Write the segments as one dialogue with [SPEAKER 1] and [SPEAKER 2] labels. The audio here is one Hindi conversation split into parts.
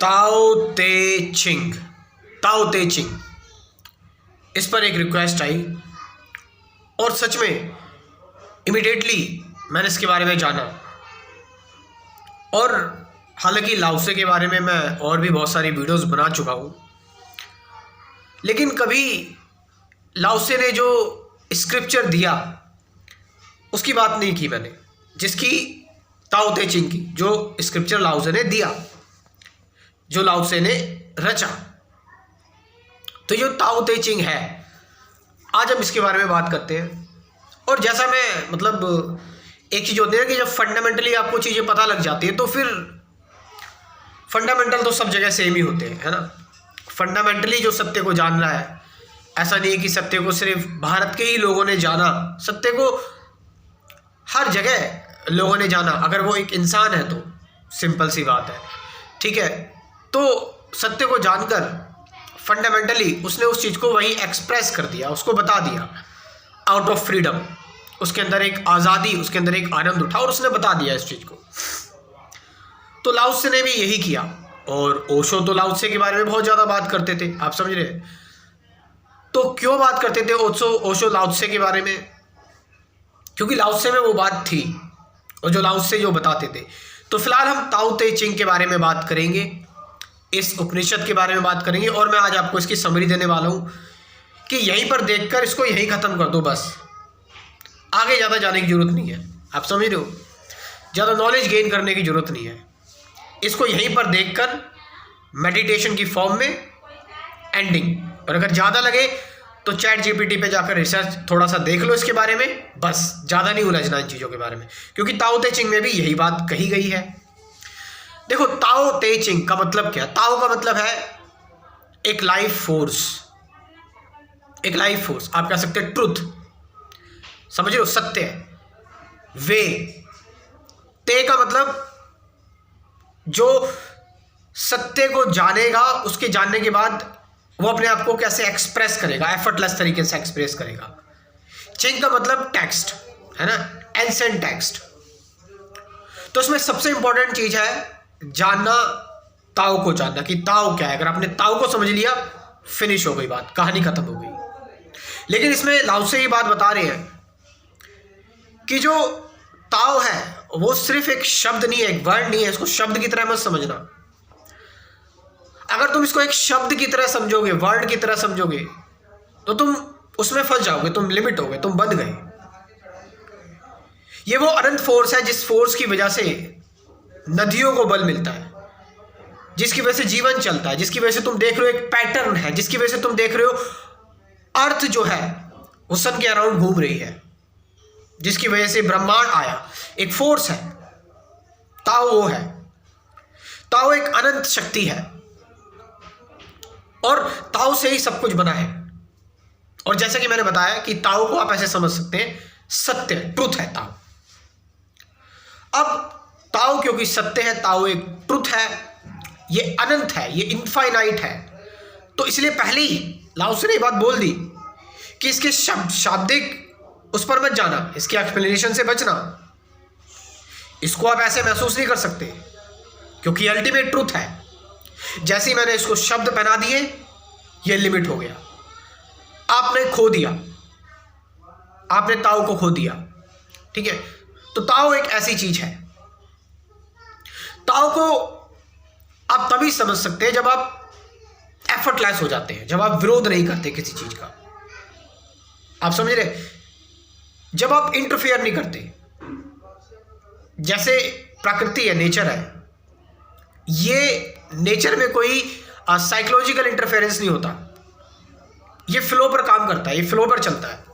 [SPEAKER 1] ताओ ते चिंग, ताओ ते चिंग, इस पर एक रिक्वेस्ट आई और सच में इमिडिएटली मैंने इसके बारे में जाना। और हालांकि लाओसे के बारे में मैं और भी बहुत सारी वीडियोस बना चुका हूँ, लेकिन कभी लाओसे ने जो स्क्रिप्चर दिया उसकी बात नहीं की मैंने, जिसकी ताओ ते चिंग की, जो स्क्रिप्चर लाओसे ने दिया, जो लाओसे ने रचा। तो जो ताओ ते चिंग है, आज हम इसके बारे में बात करते हैं। और जैसा मैं एक चीज़ होती है कि जब फंडामेंटली आपको चीज़ें पता लग जाती है तो फिर फंडामेंटल तो सब जगह सेम ही होते हैं, है ना। फंडामेंटली जो सत्य को जान रहा है, ऐसा नहीं है कि सत्य को सिर्फ भारत के ही लोगों ने जाना, सत्य को हर जगह लोगों ने जाना। अगर वो एक इंसान है तो सिंपल सी बात है, ठीक है। तो सत्य को जानकर फंडामेंटली उसने उस चीज़ को वहीं एक्सप्रेस कर दिया, उसको बता दिया आउट ऑफ फ्रीडम। उसके अंदर एक आज़ादी, उसके अंदर एक आनंद उठा और उसने बता दिया इस चीज़ को। तो लाओसे ने भी यही किया। और ओशो तो लाओसे के बारे में बहुत ज़्यादा बात करते थे, आप समझ रहे हैं। तो क्यों बात करते थे ओशो लाओसे के बारे में? क्योंकि लाओसे में वो बात थी और जो लाओसे जो बताते थे। तो फिलहाल हम ताओ ते चिंग के बारे में बात करेंगे, इस उपनिषद के बारे में बात करेंगे। और मैं आज आपको इसकी समरी देने वाला हूँ कि यहीं पर देखकर इसको यहीं ख़त्म कर दो, बस आगे ज़्यादा जाने की ज़रूरत नहीं है। आप समझ रहे हो, ज़्यादा नॉलेज गेन करने की ज़रूरत नहीं है। इसको यहीं पर देखकर मेडिटेशन की फॉर्म में एंडिंग। और अगर ज़्यादा लगे तो चैट जीपीटी पे जाकर रिसर्च थोड़ा सा देख लो इसके बारे में, बस ज़्यादा नहीं उलझना इन चीज़ों के बारे में, क्योंकि ताओ ते चिंग में भी यही बात कही गई है। देखो, ताओ ते चिंग का मतलब क्या? ताओ का मतलब है एक लाइफ फोर्स, एक लाइफ फोर्स, आप कह सकते हैं ट्रुथ, समझ रहे हो, सत्य। वे, ते का मतलब जो सत्य को जानेगा, उसके जानने के बाद वो अपने आप को कैसे एक्सप्रेस करेगा, एफर्टलेस तरीके से एक्सप्रेस करेगा। चिंग का मतलब टेक्स्ट, है ना, एंसेंट टेक्स्ट। तो इसमें सबसे इंपॉर्टेंट चीज है जानना, ताओ को जानना कि ताओ क्या है। अगर आपने ताओ को समझ लिया, फिनिश हो गई बात, कहानी खत्म हो गई। लेकिन इसमें लाओसे ये बात बता रहे हैं कि जो ताओ है वो सिर्फ एक शब्द नहीं है, एक वर्ड नहीं है। इसको शब्द की तरह मत समझना। अगर तुम इसको एक शब्द की तरह समझोगे, वर्ड की तरह समझोगे, तो तुम उसमें फंस जाओगे, तुम लिमिट हो गए, तुम बंध गए। ये वो अनंत फोर्स है जिस फोर्स की वजह से नदियों को बल मिलता है, जिसकी वजह से जीवन चलता है, जिसकी वजह से तुम देख रहे हो एक पैटर्न है, जिसकी वजह से तुम देख रहे हो अर्थ जो है वो सन के अराउंड घूम रही है, जिसकी वजह से ब्रह्मांड आया। एक फोर्स है, ताओ वो है। ताओ एक अनंत शक्ति है और ताओ से ही सब कुछ बना है। और जैसा कि मैंने बताया कि ताओ को आप ऐसे समझ सकते हैं, सत्य, ट्रुथ है ताओ। अब ताओ क्योंकि सत्य है, ताओ एक ट्रुथ है, ये अनंत है, ये इनफाइनाइट है, तो इसलिए पहले ही लाओसे ने बात बोल दी कि इसके शाब्दिक उस पर मत जाना, इसके एक्सप्लेनेशन से बचना। इसको आप ऐसे महसूस नहीं कर सकते क्योंकि अल्टीमेट ट्रुथ है। जैसे ही मैंने इसको शब्द पहना दिए, ये लिमिट हो गया, आपने खो दिया, आपने ताओ को खो दिया, ठीक है। तो ताओ एक ऐसी चीज है, ताओ को आप तभी समझ सकते हैं जब आप एफर्टलेस हो जाते हैं, जब आप विरोध नहीं करते किसी चीज का, आप समझ रहे, जब आप इंटरफेयर नहीं करते। जैसे प्रकृति है, नेचर है, ये नेचर में कोई साइकोलॉजिकल इंटरफेरेंस नहीं होता, ये फ्लो पर काम करता है, ये फ्लो पर चलता है,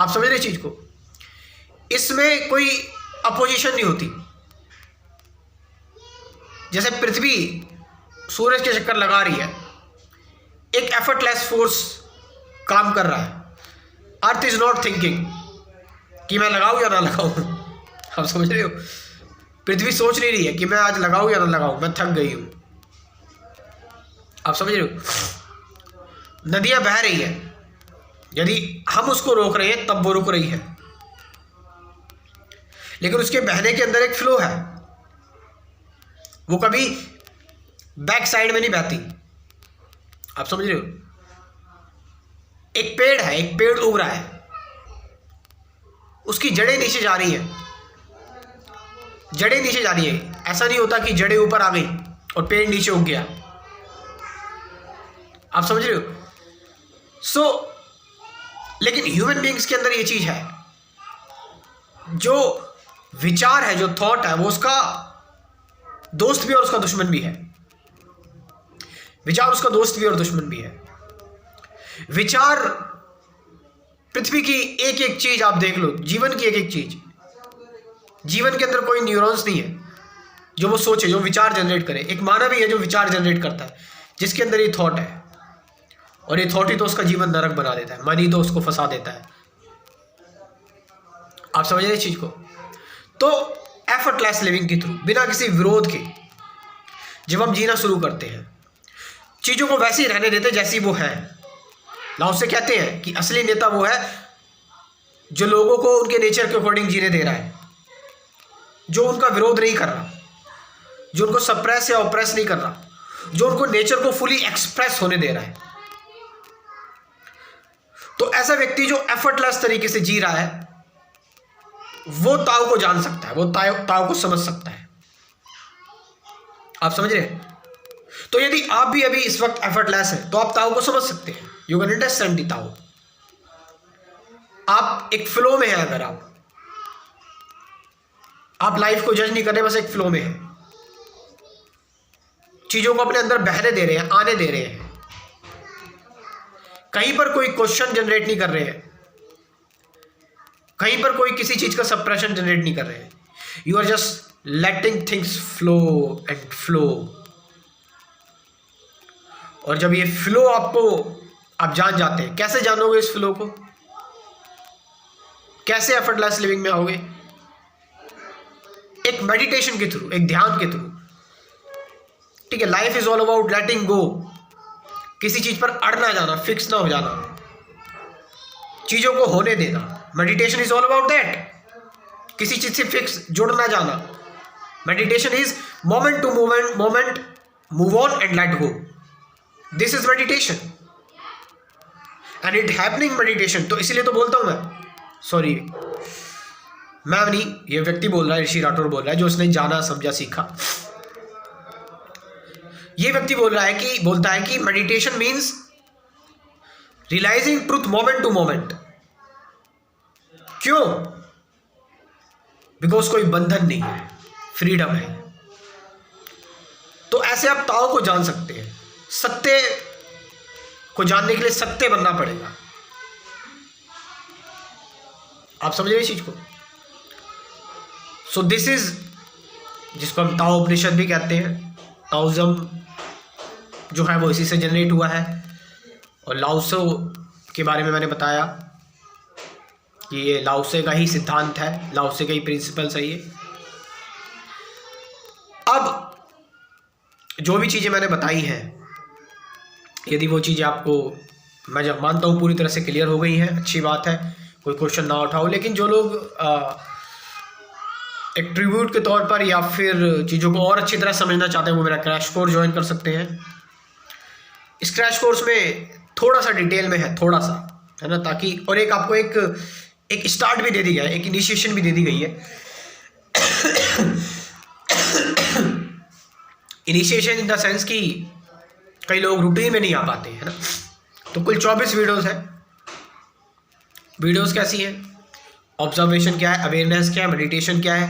[SPEAKER 1] आप समझ रहे चीज को। इसमें कोई अपोजिशन नहीं होती। जैसे पृथ्वी सूरज के चक्कर लगा रही है, एक एफर्टलेस फोर्स काम कर रहा है। अर्थ इज नॉट थिंकिंग कि मैं लगाऊं या ना लगाऊं, आप समझ रहे हो। पृथ्वी सोच नहीं रही है कि मैं आज लगाऊं या ना लगाऊं, मैं थक गई हूं, आप समझ रहे हो। नदियां बह रही है, यदि हम उसको रोक रहे हैं तब वो रुक रही है, लेकिन उसके बहने के अंदर एक फ्लो है। वो कभी बैक साइड में नहीं बहती। आप समझ रहे हो? एक पेड़ है, एक पेड़ उग रहा है, उसकी जड़ें नीचे जा रही हैं, जड़ें नीचे जा रही है। ऐसा नहीं होता कि जड़ें ऊपर आ गई और पेड़ नीचे उग गया। आप समझ रहे हो? लेकिन ह्यूमन बीइंग्स के अंदर ये चीज है, जो विचार है, जो थॉट है, वो उसका दोस्त भी और उसका दुश्मन भी है। विचार उसका दोस्त भी और दुश्मन भी है। विचार पृथ्वी की एक एक चीज आप देख लो, जीवन की एक एक चीज, जीवन के अंदर कोई न्यूरॉन्स नहीं है जो वो सोचे, जो विचार जनरेट करे। एक मानव ही है जो विचार जनरेट करता है, जिसके अंदर ये थॉट है, और ये थॉट ही तो उसका जीवन नरक बना देता है, मन ही तो उसको फंसा देता है। आप समझ रहे इस चीज को? तो एफर्टलेस लिविंग के थ्रू, बिना किसी विरोध के जब हम जीना शुरू करते हैं, चीजों को वैसे ही रहने देते जैसी वो है। लाओ से कहते हैं कि असली नेता वो है जो लोगों को उनके नेचर के अकॉर्डिंग जीने दे रहा है, जो उनका विरोध नहीं कर रहा, जो उनको सप्रेस या ऑप्रेस नहीं कर रहा, जो उनको नेचर को फुली एक्सप्रेस होने दे रहा है। तो ऐसा व्यक्ति जो एफर्टलेस तरीके से जी रहा है, वो ताओ को जान सकता है, वो ताओ को समझ सकता है। आप समझ रहे हैं? तो यदि आप भी अभी इस वक्त एफर्टलेस है तो आप ताओ को समझ सकते हैं। यू कैन अंडरस्टैंड द ताओ। आप एक फ्लो में हैं, अगर आप लाइफ को जज नहीं कर रहे, बस एक फ्लो में है, चीजों को अपने अंदर बहने दे रहे हैं, आने दे रहे हैं, कहीं पर कोई क्वेश्चन जनरेट नहीं कर रहे हैं, कहीं पर कोई किसी चीज का सप्रेशन जनरेट नहीं कर रहे हैं। You are just letting things flow and flow. और जब ये फ्लो आप जान जाते हैं, कैसे जानोगे इस फ्लो को? कैसे एफर्टलेस लिविंग में आओगे? एक मेडिटेशन के थ्रू, एक ध्यान के थ्रू। ठीक है, life is all about letting go. किसी चीज पर अड़ ना जाना, फिक्स ना हो जाना, चीजों को होने देना। Meditation is all about that. किसी चीज से फिक्स जुड़ ना जाना। Meditation is moment to moment move on and let go. This is meditation and it happening meditation. तो इसीलिए तो बोलता हूं मैं, सॉरी मैं नहीं, ये व्यक्ति बोल रहा है, ऋषि राठौर बोल रहा है, जो उसने जाना, समझा, सीखा। ये व्यक्ति बोलता है कि meditation means realizing truth moment to moment. क्यों? बिकॉज कोई बंधन नहीं है, फ्रीडम है। तो ऐसे आप ताओ को जान सकते हैं। सत्य को जानने के लिए सत्य बनना पड़ेगा। आप समझ रहे इस चीज को? सो दिस इज, जिसको हम ताओ उपनिषद भी कहते हैं। ताओइज्म जो है वो इसी से जनरेट हुआ है। और लाओत्से के बारे में मैंने बताया कि ये लाओत्से का ही सिद्धांत है, लाओत्से का ही प्रिंसिपल्स है ये। अब जो भी चीज़ें मैंने बताई हैं, यदि वो चीज़ें आपको, मैं जब मानता हूँ, पूरी तरह से क्लियर हो गई हैं, अच्छी बात है, कोई क्वेश्चन ना उठाओ। लेकिन जो लोग एक ट्रिब्यूट के तौर पर या फिर चीज़ों को और अच्छी तरह समझना चाहते हैं, वो मेरा क्रैश कोर्स ज्वाइन कर सकते हैं। इस क्रैश कोर्स में थोड़ा सा डिटेल में है, थोड़ा सा है ना, ताकि, और एक आपको एक स्टार्ट भी दे दी गया है, एक इनिशिएशन भी दे दी गई है। इनिशिएशन इन द सेंस कि कई लोग रूटीन में नहीं आ पाते है ना। तो कुल 24 वीडियोस हैं। वीडियोस कैसी हैं? ऑब्जर्वेशन क्या है, अवेयरनेस क्या है, मेडिटेशन क्या है,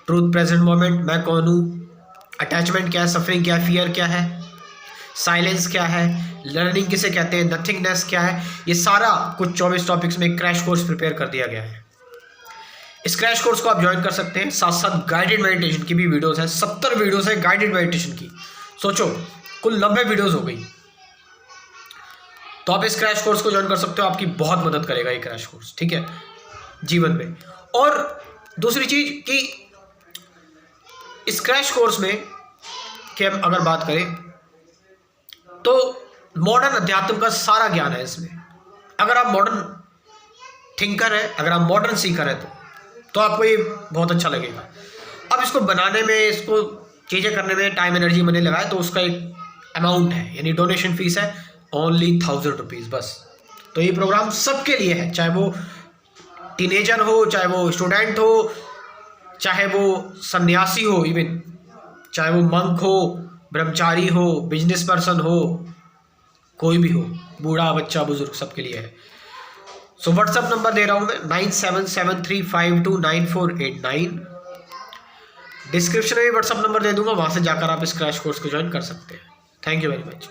[SPEAKER 1] ट्रूथ प्रेजेंट मोमेंट, मैं कौन हूँ, अटैचमेंट क्या है, सफरिंग क्या है, फियर क्या है, साइलेंस क्या है, लर्निंग किसे कहते हैं, नथिंगनेस क्या है। ये सारा कुछ 24 टॉपिक्स में क्रैश कोर्स प्रिपेयर कर दिया गया है। इस क्रैश कोर्स को आप ज्वाइन कर सकते हैं। साथ साथ गाइडेड मेडिटेशन की भी वीडियोस हैं, 70 वीडियोस है गाइडेड मेडिटेशन की। सोचो, कुल 90 वीडियोस हो गई। तो आप इस क्रैश कोर्स को ज्वाइन कर सकते हो, आपकी बहुत मदद करेगा ये क्रैश कोर्स, ठीक है, जीवन में। और दूसरी चीज कि इस क्रैश कोर्स में कि हम अगर बात करें तो मॉडर्न अध्यात्म का सारा ज्ञान है इसमें। अगर आप मॉडर्न थिंकर हैं, अगर आप मॉडर्न सीकर हैं तो आपको ये बहुत अच्छा लगेगा। अब इसको बनाने में, इसको चीज़ें करने में टाइम एनर्जी मनी लगाए तो उसका एक अमाउंट है, यानी डोनेशन फीस है ओनली 1000 रुपीज़ बस। तो ये प्रोग्राम सबके लिए है, चाहे वो टीनेजर हो, चाहे वो स्टूडेंट हो, चाहे वो सन्यासी हो, इवन चाहे वो मंक हो, ब्रह्मचारी हो, बिजनेस पर्सन हो, कोई भी हो, बूढ़ा बच्चा बुजुर्ग, सबके लिए है। सो व्हाट्सअप नंबर दे रहा हूँ मैं 9773529489। डिस्क्रिप्शन में भी व्हाट्सअप नंबर दे दूंगा, वहाँ से जाकर आप इस क्रैश कोर्स को ज्वाइन कर सकते हैं। Thank you very much.